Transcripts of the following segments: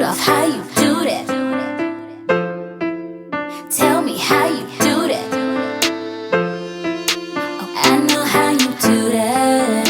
off how you do that. Tell me how you do that. Oh, I know how you do that.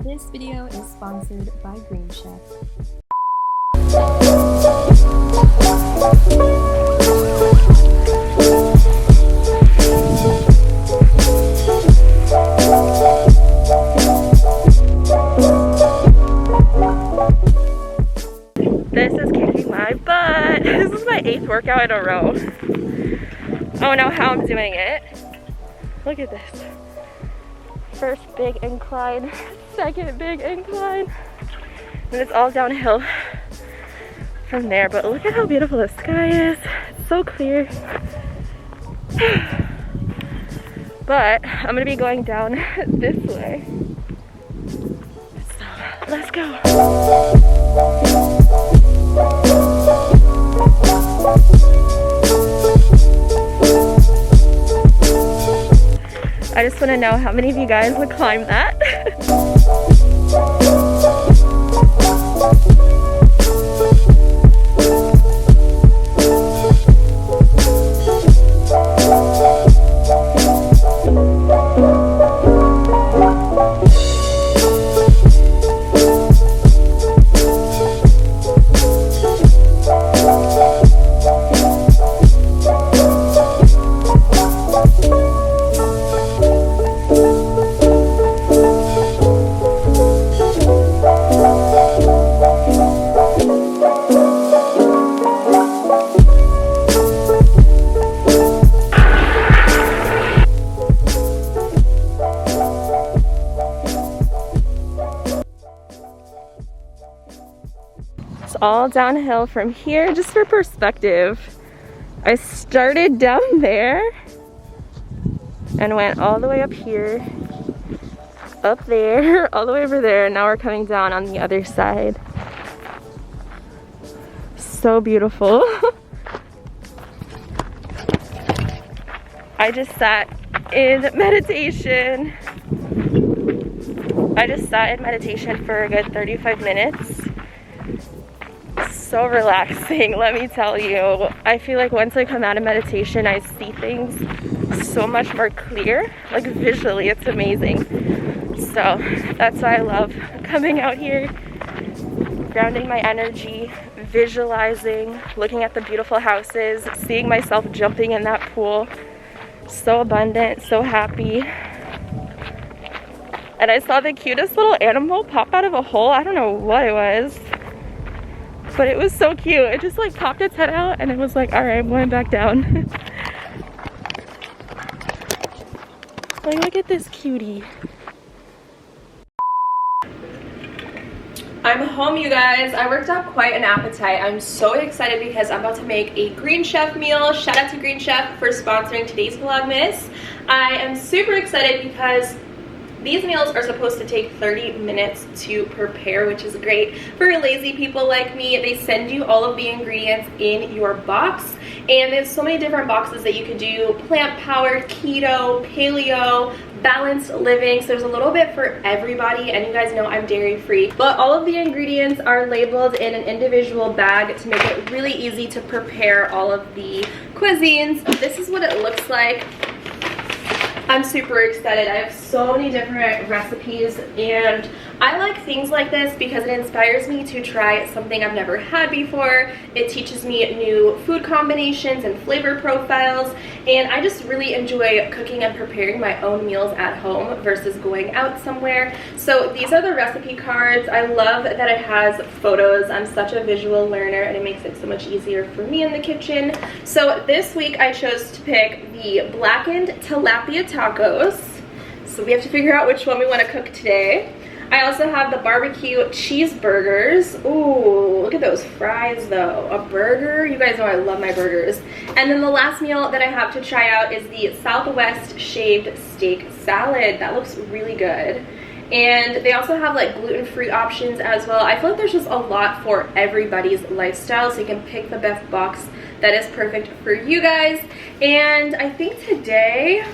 This video is sponsored by Green Chef. This is kicking my butt. This is my 8th workout in a row. I don't know how I'm doing it. Look at this. First big incline, second big incline, and it's all downhill from there. But look at how beautiful the sky is. It's so clear. But I'm gonna be going down this way. So let's go. I just want to know how many of you guys would climb that. All downhill from here. Just for perspective, I started down there and went all the way up here, up there, all the way over there, and now we're coming down on the other side. So beautiful. I just sat in meditation. For a good 35 minutes. So relaxing, let me tell you. I feel like once I come out of meditation, I see things so much more clear. Like visually, it's amazing. So that's why I love coming out here, grounding my energy, visualizing, looking at the beautiful houses, seeing myself jumping in that pool. So abundant, so happy. And I saw the cutest little animal pop out of a hole. I don't know what it was, but it was so cute. It just like popped its head out and it was like, all right, I'm going back down. Like, look at this cutie. I'm home, you guys. I worked up quite an appetite. I'm so excited because I'm about to make a Green Chef meal. Shout out to Green Chef for sponsoring today's Vlogmas. I am super excited because these meals are supposed to take 30 minutes to prepare, which is great for lazy people like me. They send you all of the ingredients in your box, and there's so many different boxes that you could do: plant-powered, keto, paleo, balanced living. So there's a little bit for everybody, and you guys know I'm dairy-free. But all of the ingredients are labeled in an individual bag to make it really easy to prepare all of the cuisines. This is what it looks like. I'm super excited. I have so many different recipes, and I like things like this because it inspires me to try something I've never had before. It teaches me new food combinations and flavor profiles, and I just really enjoy cooking and preparing my own meals at home versus going out somewhere. So these are the recipe cards. I love that it has photos. I'm such a visual learner and it makes it so much easier for me in the kitchen. So this week I chose to pick the blackened tilapia tacos. So we have to figure out which one we want to cook today. I also have the barbecue cheeseburgers. Ooh, look at those fries though. A burger. You guys know I love my burgers. And then the last meal that I have to try out is the Southwest shaved steak salad. That looks really good. And they also have like gluten-free options as well. I feel like there's just a lot for everybody's lifestyle, so you can pick the best box that is perfect for you guys. And I think today,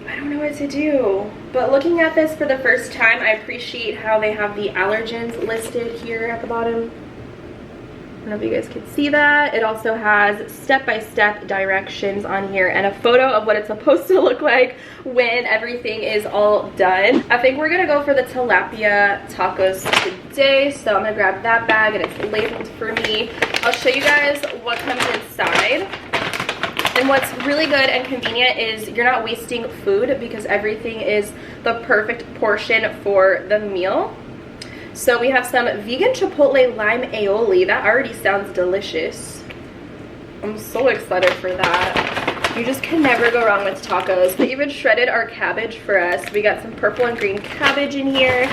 I don't know what to do, but looking at this for the first time, I appreciate how they have the allergens listed here at the bottom. I don't know if you guys can see that. It also has step-by-step directions on here and a photo of what it's supposed to look like when everything is all done. I think we're gonna go for the tilapia tacos today, so I'm gonna grab that bag and it's labeled for me. I'll show you guys what comes inside. And what's really good and convenient is you're not wasting food because everything is the perfect portion for the meal. So we have some vegan chipotle lime aioli. That already sounds delicious. I'm so excited for that. You just can never go wrong with tacos. They even shredded our cabbage for us. We got some purple and green cabbage in here.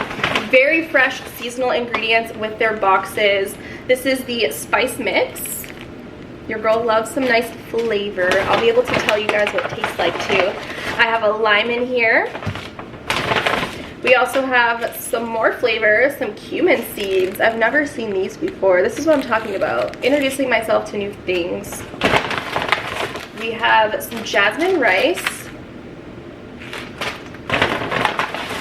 Very fresh seasonal ingredients with their boxes. This is the spice mix. Your girl loves some nice flavor. I'll be able to tell you guys what it tastes like too. I have a lime in here. We also have some more flavors, some cumin seeds. I've never seen these before. This is what I'm talking about. Introducing myself to new things. We have some jasmine rice.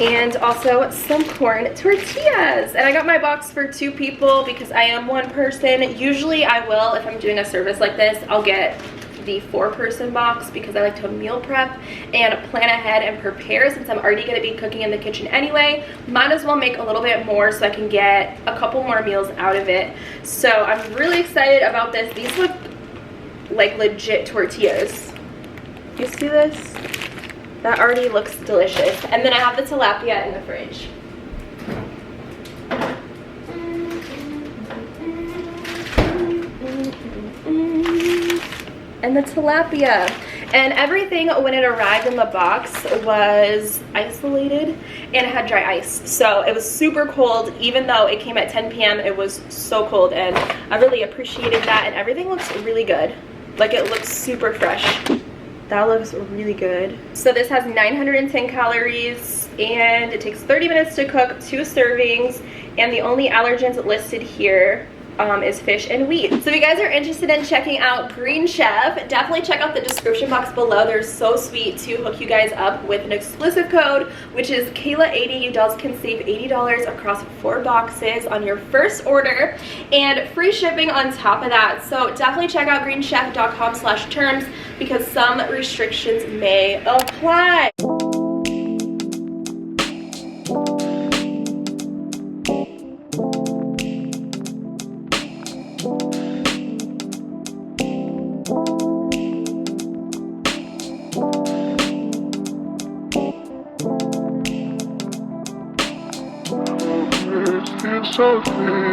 And also some corn tortillas. And I got my box for 2 people because I am one person. Usually I will, if I'm doing a service like this, I'll get the 4-person box because I like to meal prep and plan ahead and prepare. Since I'm already going to be cooking in the kitchen anyway, might as well make a little bit more so I can get a couple more meals out of it. So I'm really excited about this. These look like legit tortillas. You see this? That already looks delicious. And then I have the tilapia in the fridge. And the tilapia. And everything when it arrived in the box was isolated and it had dry ice. So it was super cold. Even though it came at 10 p.m. it was so cold, and I really appreciated that. And everything looks really good. Like, it looks super fresh. That looks really good. So this has 910 calories and it takes 30 minutes to cook, 2 servings, and the only allergens listed here is fish and wheat. So if you guys are interested in checking out Green Chef, definitely check out the description box below. They're so sweet to hook you guys up with an exclusive code, which is Kayla80. You dolls can save $80 across 4 boxes on your first order and free shipping on top of that. So definitely check out greenchef.com/terms because some restrictions may apply. So free.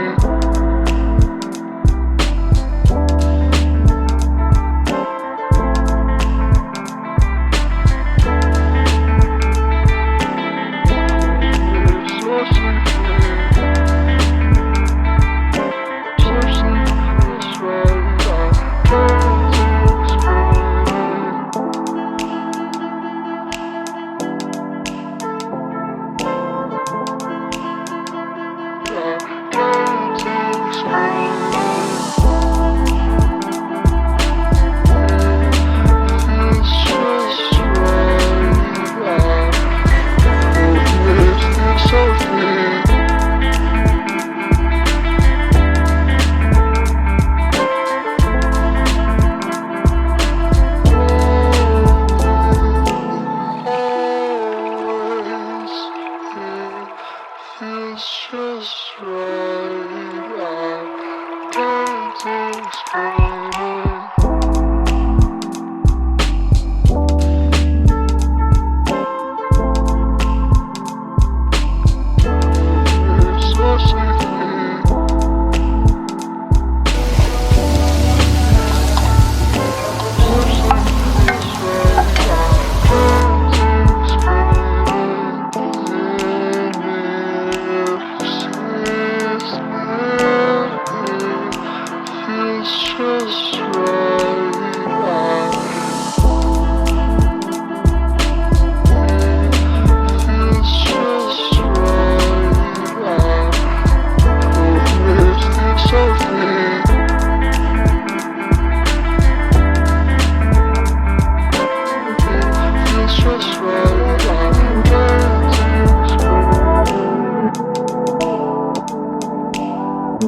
I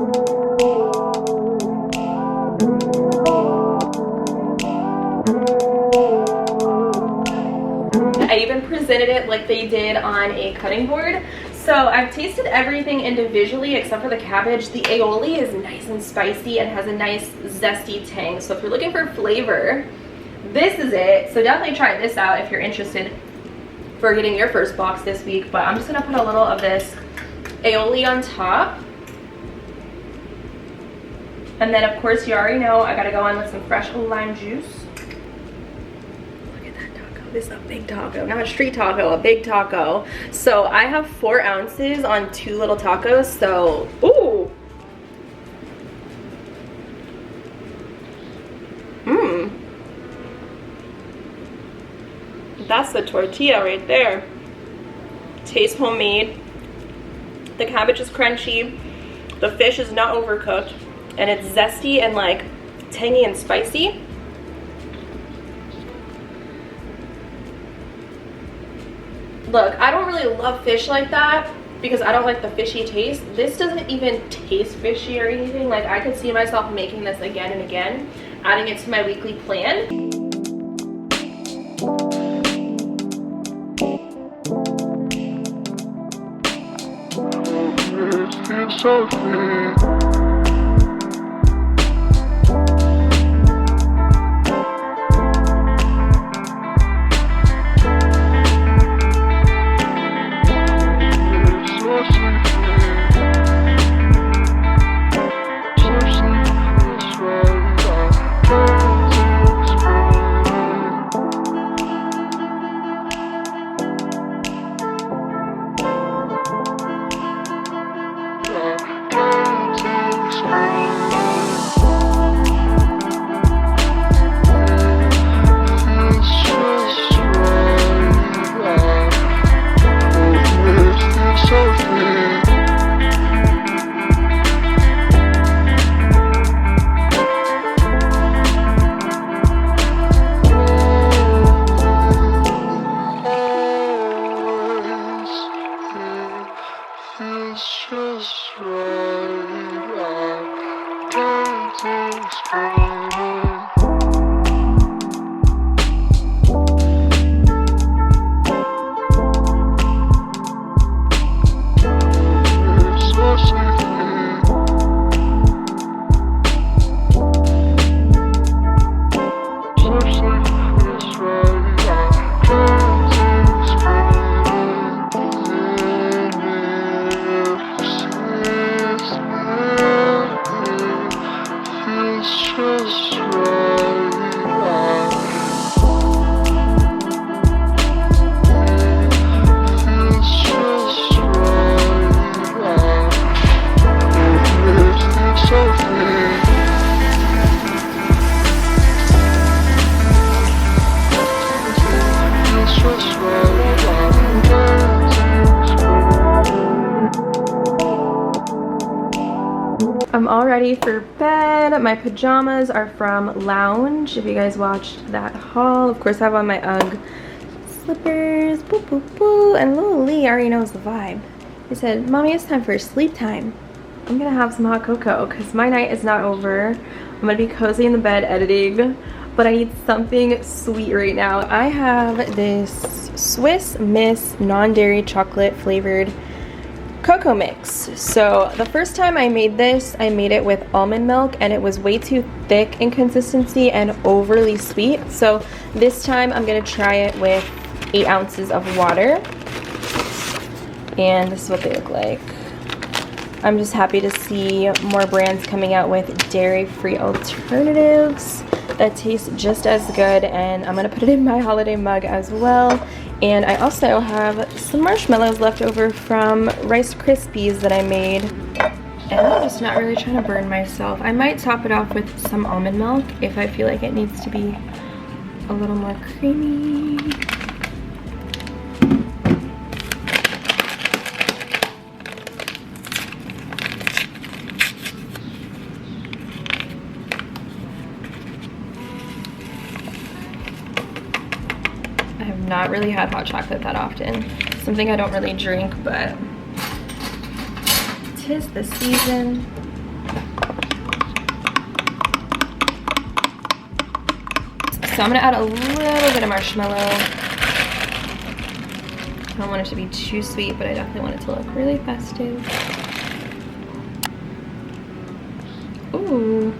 even presented it like they did on a cutting board. So I've tasted everything individually except for the cabbage. The aioli is nice and spicy and has a nice zesty tang. So if you're looking for flavor, this is it. So definitely try this out if you're interested for getting your first box this week. But I'm just gonna put a little of this aioli on top. And then of course you already know I gotta go on with some fresh lime juice. This is a big taco, not a street taco, a big taco. So I have 4 ounces on 2 little tacos. So, ooh. That's the tortilla right there. Tastes homemade. The cabbage is crunchy. The fish is not overcooked. And it's zesty and like tangy and spicy. Look, I don't really love fish like that because I don't like the fishy taste. This doesn't even taste fishy or anything. Like I could see myself making this again and again, adding it to my weekly plan. I'm all ready for bed. My pajamas are from Lounge. If you guys watched that haul, of course I have on my UGG slippers, boo boo boo, and little Lee already knows the vibe. He said, "Mommy, it's time for sleep time." I'm gonna have some hot cocoa because my night is not over. I'm gonna be cozy in the bed editing, but I need something sweet right now. I have this Swiss Miss non-dairy chocolate flavored cocoa mix. So the first time I made this, I made it with almond milk and it was way too thick in consistency and overly sweet. So this time I'm gonna try it with 8 ounces of water. And this is what they look like. I'm just happy to see more brands coming out with dairy-free alternatives that taste just as good, and I'm gonna put it in my holiday mug as well. And I also have some marshmallows left over from Rice Krispies that I made. And I'm just not really trying to burn myself. I might top it off with some almond milk if I feel like it needs to be a little more creamy. I have not really had hot chocolate that often. Something I don't really drink, but 'tis the season. So I'm gonna add a little bit of marshmallow. I don't want it to be too sweet, but I definitely want it to look really festive. Ooh.